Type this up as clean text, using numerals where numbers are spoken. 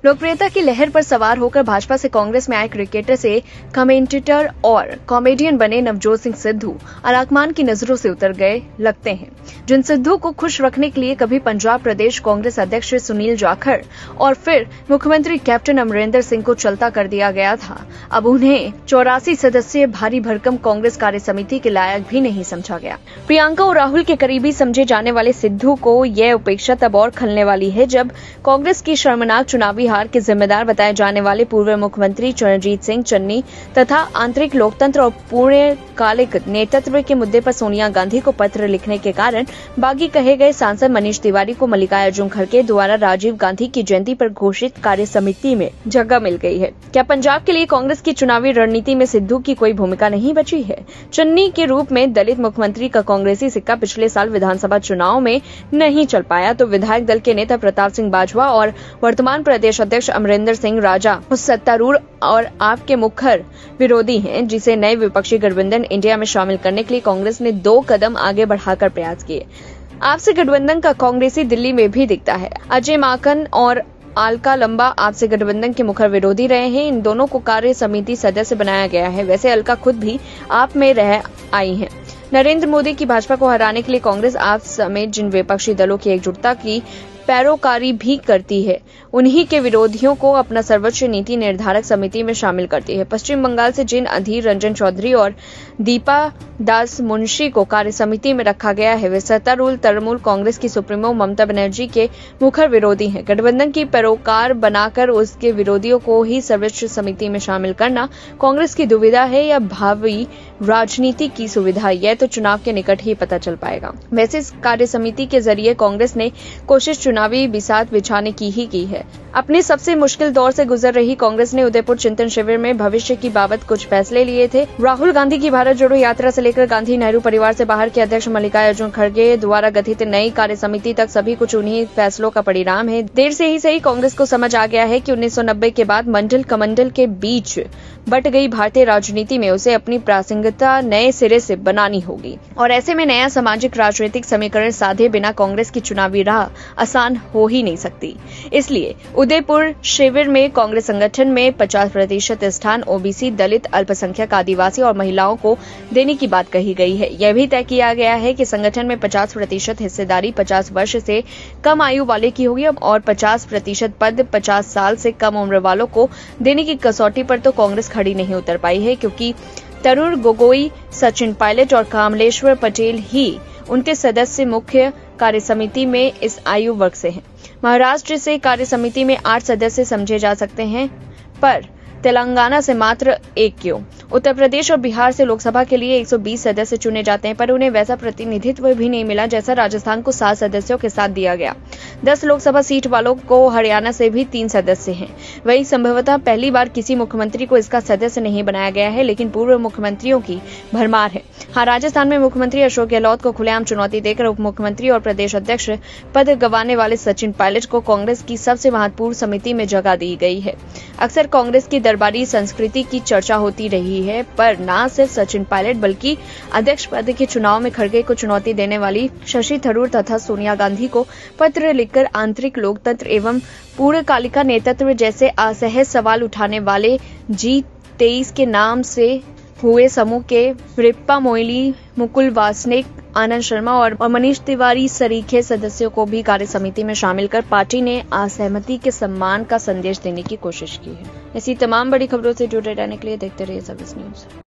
लोकप्रियता की लहर पर सवार होकर भाजपा से कांग्रेस में आए क्रिकेटर से कमेंटेटर और कॉमेडियन बने नवजोत सिंह सिद्धू आलाकमान की नजरों से उतर गए लगते हैं। जिन सिद्धू को खुश रखने के लिए कभी पंजाब प्रदेश कांग्रेस अध्यक्ष सुनील जाखड़ और फिर मुख्यमंत्री कैप्टन अमरिंदर सिंह को चलता कर दिया गया था, अब उन्हें 84 सदस्यीय भारी भरकम कांग्रेस कार्य समिति के लायक भी नहीं समझा गया। प्रियंका और राहुल के करीबी समझे जाने वाले सिद्धू को यह उपेक्षा तब और खलने वाली है जब कांग्रेस की शर्मनाक चुनावी हार के जिम्मेदार बताए जाने वाले पूर्व मुख्यमंत्री चरणजीत सिंह चन्नी तथा आंतरिक लोकतंत्र और पूर्णकालिक नेतृत्व के मुद्दे पर सोनिया गांधी को पत्र लिखने के कारण बागी कहे गए सांसद मनीष तिवारी को मल्लिकार्जुन खड़गे द्वारा राजीव गांधी की जयंती पर घोषित कार्य समिति में जगह मिल गई है। क्या पंजाब के लिए कांग्रेस की चुनावी रणनीति में सिद्धू की कोई भूमिका नहीं बची है? चन्नी के रूप में दलित मुख्यमंत्री का कांग्रेसी सिक्का पिछले साल विधानसभा चुनाव में नहीं चल पाया तो विधायक दल के नेता प्रताप सिंह बाजवा और वर्तमान प्रदेश अध्यक्ष अमरिंदर सिंह राजा उस सत्तारूढ़ और आपके मुखर विरोधी हैं जिसे नए विपक्षी गठबंधन इंडिया में शामिल करने के लिए कांग्रेस ने 2 कदम आगे बढ़ाकर प्रयास किए। आपसे गठबंधन का कांग्रेसी दिल्ली में भी दिखता है। अजय माकन और अलका लंबा आपसे गठबंधन के मुखर विरोधी रहे हैं। इन दोनों को कार्य समिति सदस्य बनाया गया है। वैसे अलका खुद भी आप में रह आई हैं। नरेंद्र मोदी की भाजपा को हराने के लिए कांग्रेस आप समेत जिन विपक्षी दलों की एकजुटता की पैरोकारी भी करती है, उन्हीं के विरोधियों को अपना सर्वोच्च नीति निर्धारक समिति में शामिल करती है। पश्चिम बंगाल से जिन अधीर रंजन चौधरी और दीपा दास मुंशी को कार्य समिति में रखा गया है, वे सत्तारूढ़ तृणमूल कांग्रेस की सुप्रीमो ममता बनर्जी के मुखर विरोधी हैं। गठबंधन की पैरोकार बनाकर उसके विरोधियों को ही सर्वोच्च समिति में शामिल करना कांग्रेस की दुविधा है या भावी राजनीति की सुविधा, यह तो चुनाव के निकट ही पता चल पाएगा। वैसे इस कार्य समिति के जरिए कांग्रेस ने कोशिश चुनावी बिसात बिछाने की ही की है। अपने सबसे मुश्किल दौर से गुजर रही कांग्रेस ने उदयपुर चिंतन शिविर में भविष्य की बाबत कुछ फैसले लिए थे। राहुल गांधी की भारत जोड़ो यात्रा से लेकर गांधी नेहरू परिवार से बाहर के अध्यक्ष मल्लिकार्जुन खड़गे द्वारा गठित नई कार्य समिति तक सभी कुछ उन्हीं फैसलों का परिणाम है। देर से ही सही कांग्रेस को समझ आ गया है कि 1990 के बाद मंडल कमंडल के बीच बट गई भारतीय राजनीति में उसे अपनी प्रासंगिकता नए सिरे से बनानी होगी और ऐसे में नया सामाजिक राजनीतिक समीकरण साधे बिना कांग्रेस की चुनावी राह आसान हो ही नहीं सकती। इसलिए उदयपुर शिविर में कांग्रेस संगठन में 50% स्थान ओबीसी, दलित, अल्पसंख्यक, आदिवासी और महिलाओं को देने की बात कही गई है। यह भी तय किया गया है कि संगठन में 50% हिस्सेदारी 50 वर्ष से कम आयु वाले की होगी और 50% पद 50 साल से कम उम्र वालों को देने की कसौटी पर तो कांग्रेस खड़ी नहीं उतर पाई है, क्योंकि तरुण गोगोई, सचिन पायलट और कमलेश्वर पटेल ही उनके सदस्य मुख्य कार्य समिति में इस आयु वर्ग से हैं। महाराष्ट्र से कार्य समिति में 8 सदस्य समझे जा सकते हैं, पर तेलंगाना से मात्र 1 क्यों? उत्तर प्रदेश और बिहार से लोकसभा के लिए 120 सदस्य चुने जाते हैं, पर उन्हें वैसा प्रतिनिधित्व भी नहीं मिला जैसा राजस्थान को 7 सदस्यों के साथ दिया गया। 10 लोकसभा सीट वालों को हरियाणा से भी 3 सदस्य हैं। वही संभवतः पहली बार किसी मुख्यमंत्री को इसका सदस्य नहीं बनाया गया है, लेकिन पूर्व मुख्यमंत्रियों की भरमार है। हाँ, राजस्थान में मुख्यमंत्री अशोक गहलोत को खुलेआम चुनौती देकर उप मुख्यमंत्री और प्रदेश अध्यक्ष पद गंवाने वाले सचिन पायलट को कांग्रेस की सबसे महत्वपूर्ण समिति में जगह दी गई है। अक्सर कांग्रेस की दरबारी संस्कृति की चर्चा होती रही है, पर न सिर्फ सचिन पायलट बल्कि अध्यक्ष पद के चुनाव में खड़गे को चुनौती देने वाली शशि थरूर तथा सोनिया गांधी को पत्र लिखकर आंतरिक लोकतंत्र एवं पूर्णकालिका नेतृत्व जैसे असहज सवाल उठाने वाले G23 के नाम से हुए समूह के रिप्पा मोइली, मुकुल वासनिक, आनंद शर्मा और मनीष तिवारी सरीखे सदस्यों को भी कार्य समिति में शामिल कर पार्टी ने असहमति के सम्मान का संदेश देने की कोशिश की है। ऐसी तमाम बड़ी खबरों से जुड़े रहने के लिए देखते रहिए सर्विस न्यूज।